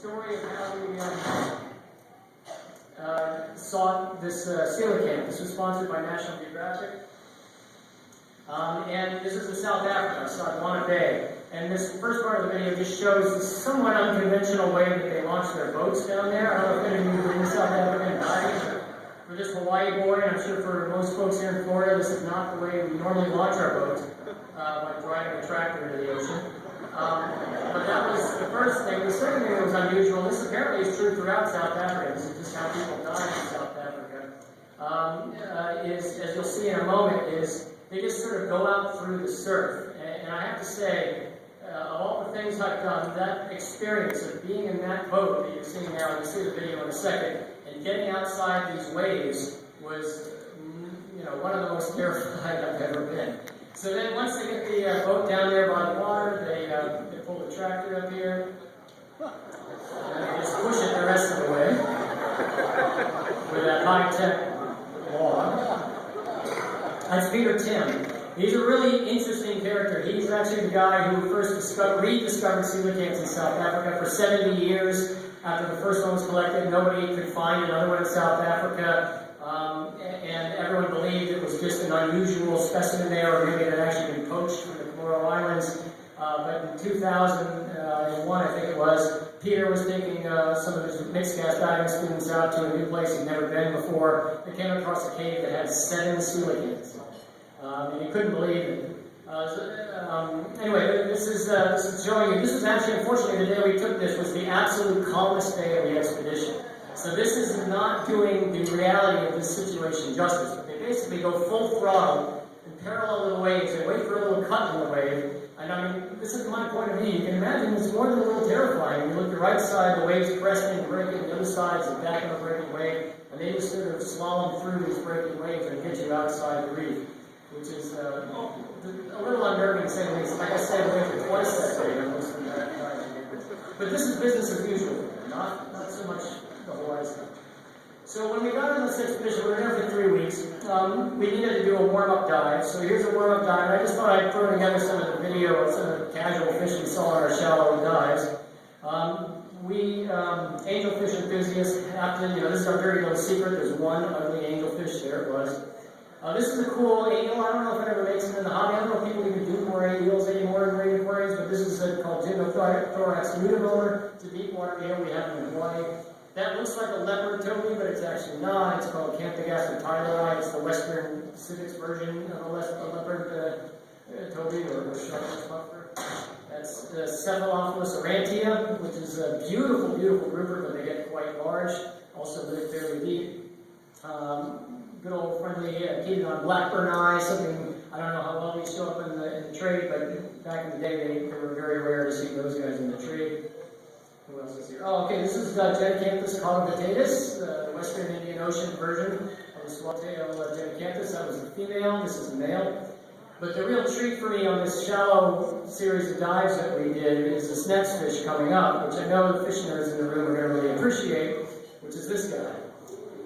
story of how we saw this coelacanth. This was sponsored by National Geographic. And this is in South Africa, Sodwana Bay. And this first part of the video just shows the somewhat unconventional way that they launch their boats down there. I don't know if any of you have been to South Africa and diving, but for this Hawaii boy, and I'm sure for most folks here in Florida, this is not the way we normally launch our boats, like driving a tractor into the ocean. But that was the first thing. The second thing that was unusual, this apparently is true throughout South Africa, this is just how people die in South Africa, is, as you'll see in a moment, is they just sort of go out through the surf. And I have to say, of all the things I've done, that experience of being in that boat that you're seeing now, and you'll see the video in a second, and getting outside these waves was, one of the most terrified I've ever been. So then once they get the boat down there by the water, they pull the tractor up here, and they just push it the rest of the way with that high-tech log. That's Peter Tim. He's a really interesting character. He's actually the guy who first rediscovered coelacanths in South Africa. For 70 years after the first one was collected, nobody could find another one in South Africa. And everyone believed it was just an unusual specimen there, or maybe it had actually been poached from the Comoro Islands. But in 2001, I think it was, Peter was taking some of his mixed gas diving students out to a new place he'd never been before. They came across a cave that had 7 coelacanths. And he couldn't believe it. Anyway, this is showing you, this was actually, unfortunately, the day we took this was the absolute calmest day of the expedition. So this is not doing the reality of this situation justice. But they basically go full throttle and parallel the waves and wait for a little cut in the wave. And I mean, this is my point of view. You can imagine it's more than a little terrifying. You look at the right side, the waves cresting and breaking, the other side's the back of a breaking wave, and they just sort of slalom through these breaking waves and get you outside the reef, which is a little unnerving to say the least. Like I said, we went for twice that day. But this is business as usual, not so much the horizon. So when we got on this expedition, we were there for 3 weeks. We needed to do a warm-up dive. So here's a warm-up dive. I just thought I'd throw together some of the video of some of the casual fish we saw in our shallow dives. Angelfish enthusiasts have to, this is our very little secret. There's one ugly angelfish. There it was. This is a cool eel. I don't know if it ever makes it in the hobby. I don't know if people even do moray eels anymore in marine aquariums, but this is called Gymnothorax nudivore. It's a deep water eel. We have them in Hawaii. That looks like a leopard toby, but it's actually not. It's called Camptogastra tyleri. It's the Western Pacific's version of a leopard toby or shark puffer. That's Cephalophilus aurantia, which is a beautiful, beautiful grouper, but they get quite large. Also live fairly deep. Good old friendly Kedon blackburn eye, something, I don't know how well these show up in the trade, but back in the day they were very rare to see those guys in the trade. Who else is here? Oh, okay, this is Genicanthus columbatus, the Western Indian Ocean version of the swallowtail Genicanthus. That was a female, this is a male. But the real treat for me on this shallow series of dives that we did is this next fish coming up, which I know the fish nerds in the room are going to really appreciate, which is this guy,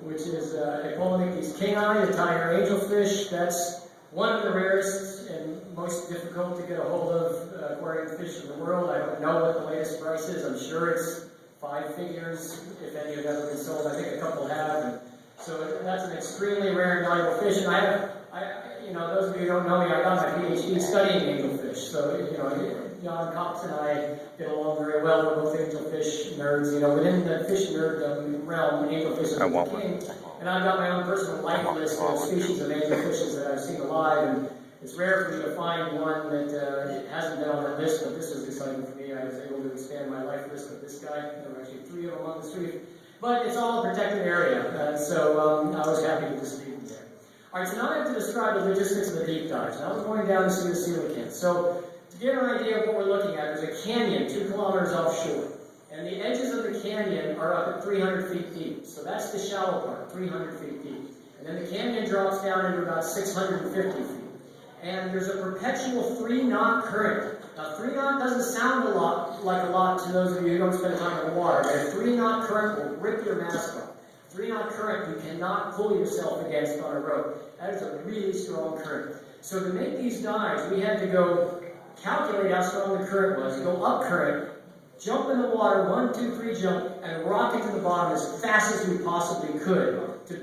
which is Epolonychus kingi, the tiger angelfish. That's one of the rarest and most difficult to get a hold of aquarium fish in the world. I don't know what the latest price is. I'm sure it's 5 figures, if any have ever been sold. I think a couple have. And so that's an extremely rare and valuable fish. And those of you who don't know me, I got my PhD studying angelfish. So, John Cox and I get along very well. We're both angelfish nerds. Within the fish nerd realm, angelfish is the king. And I've got my own personal life list of species of angelfishes that I've seen alive. And it's rare for me to find one that hasn't been on that list, but this was exciting for me. I was able to expand my life list with this guy. There were actually 3 of them on the street. But it's all a protected area, so I was happy to just leave them there. All right, so now I have to describe the logistics of the deep dives. Now we're going down to see the coelacanth. So to get an idea of what we're looking at, there's a canyon 2 kilometers offshore. And the edges of the canyon are up at 300 feet deep. So that's the shallow part, 300 feet deep. And then the canyon drops down into about 650 feet. And there's a perpetual 3-knot current. Now, 3-knot doesn't sound like a lot to those of you who don't spend time in the water, but a 3-knot current will rip your mask off. 3-knot current you cannot pull yourself against on a rope. That is a really strong current. So to make these dives, we had to go calculate how strong the current was, go up current, jump in the water, 1, 2, 3 jump, and rocket to the bottom as fast as we possibly could to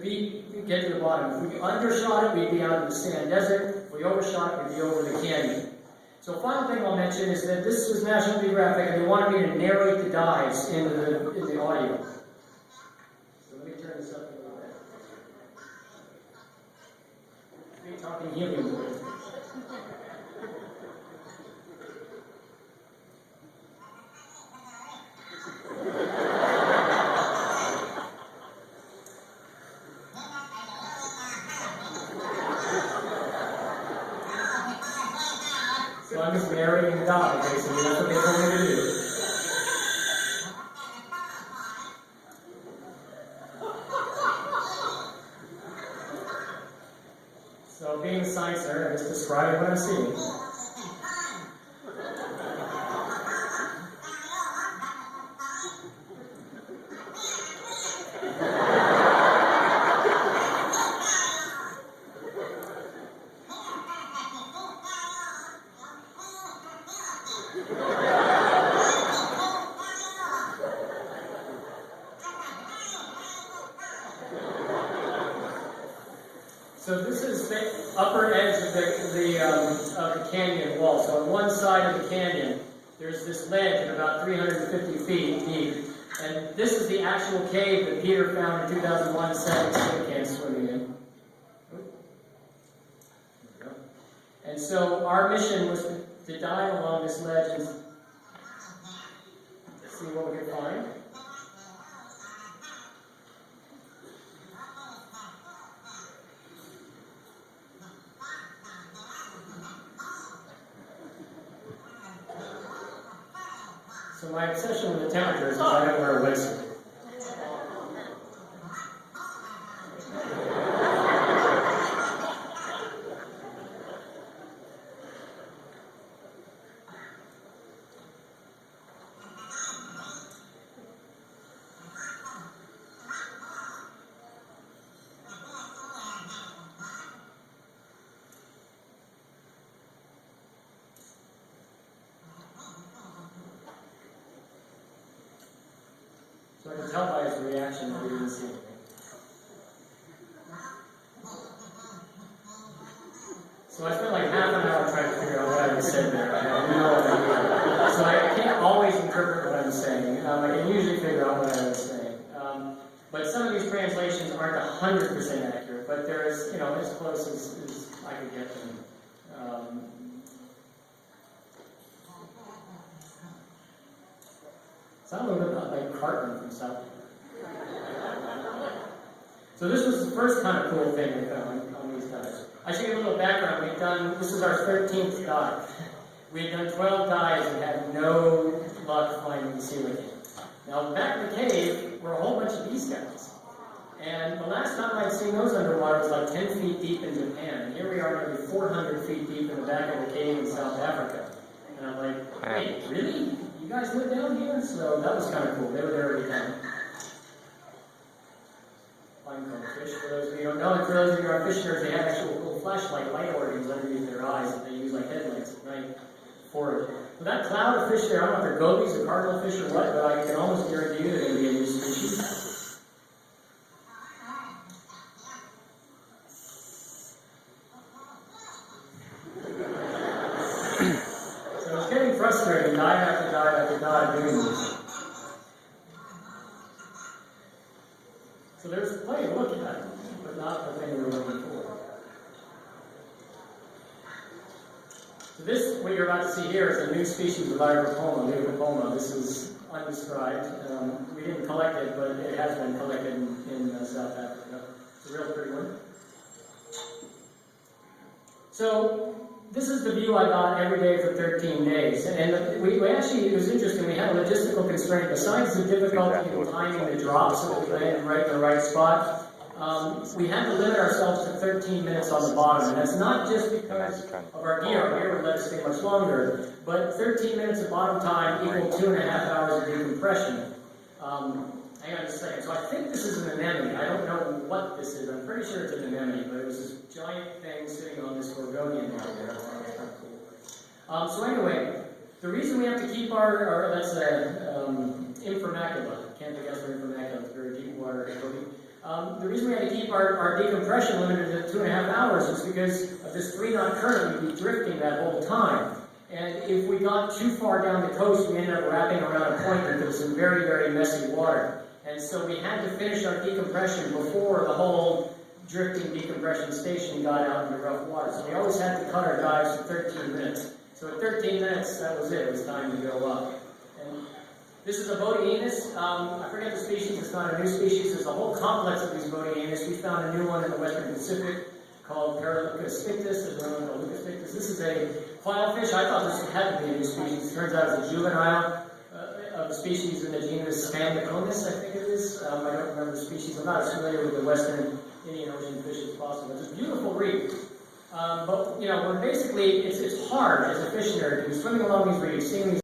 get to the bottom. If we undershot it, we'd be out in the sand desert. If we overshot it, we'd be over the canyon. So final thing I'll mention is that this was National Geographic, and they wanted me to narrate the dives in the audio. So let me turn this up a little bit. Me talking helium balloons. So I'm just narrating the dive, basically. That's what they told me to do. So being a science nerd, I'm just describing what I'm seeing. So this is the upper edge of the canyon wall. So on one side of the canyon, there's this ledge at about 350 feet deep. And this is the actual cave that Peter found in 2001, 7 snake cans swimming in. And so our mission was to dive along this ledge and see what we could find. So my obsession with the temperature is I don't wear a wetsuit. So I can tell by his reaction that he didn't see anything. So I spent like half an hour trying to figure out what I was saying there. I have no idea. So I can't always interpret what I'm saying. I can usually figure out what I was saying. But some of these translations aren't 100% accurate, but they're as, as close as I could get them. Sound a little bit like Cartman from South Park. So this was the first kind of cool thing we found on these dives. I should give a little background. This is our 13th dive. We had done 12 dives and had no luck finding the coelacanth. Now back in the cave were a whole bunch of these guys. And the last time I'd seen those underwater was like 10 feet deep in Japan. And here we are nearly 400 feet deep in the back of the cave in South Africa. And I'm like, wait, really? You guys live down here? So that was kind of cool. They were there every time. Pinecone fish, for those of you who don't know, and for those of you who are fish nerds, they have actual little flashlight light organs underneath their eyes that they use like headlights at night for it. But that cloud of fish there, I don't know if they're gobies or cardinal fish or what, but I can almost guarantee you they're going to be a new species. So it's getting frustrating, dive after dive after dive doing this. So there's plenty to look at, but not the thing we were looking for. So this, what you're about to see here, is a new species of Leucopoma. This is undescribed. We didn't collect it, but it has been collected in South Africa. It's a real pretty one. So this is the view I got every day for 13 days. And we actually, it was interesting, we had a logistical constraint. Besides the difficulty in timing the drop so that we landed right in the right spot, we had to limit ourselves to 13 minutes on the bottom. And that's not just because of our gear. Our gear would let us stay much longer. But 13 minutes of bottom time equal 2.5 hours of decompression. Hang on just a second. So I think this is an anemone. I don't know what this is. I'm pretty sure it's an anemone, but it was this giant thing sitting on this gorgonian down there. So anyway, The reason we have to keep that's inframacula. Can't guess for inframacula, it's very deep water. The reason we had to keep our decompression limited to 2.5 hours is because of this 3-knot current. We'd be drifting that whole time. And if we got too far down the coast, we ended up wrapping around a point where there was some very, very messy water. And so we had to finish our decompression before the whole drifting decompression station got out into rough water. So we always had to cut our dives to 13 minutes. So at 13 minutes, that was it. It was time to go up. And this is a Bodianus. I forget the species. It's not a new species. There's a whole complex of these Bodianus. We found a new one in the Western Pacific called Paraleucus fictus. There's one called Lucas fictus. This is a filefish. I thought this had to be a new species. It turns out it's a juvenile of a species in the genus Spamniconus, I think it is. I don't remember the species. I'm not as familiar with the Western Indian Ocean fish as possible. It's a beautiful reef. But, you know, basically, it's hard as a fish nerd to be swimming along these reefs, seeing these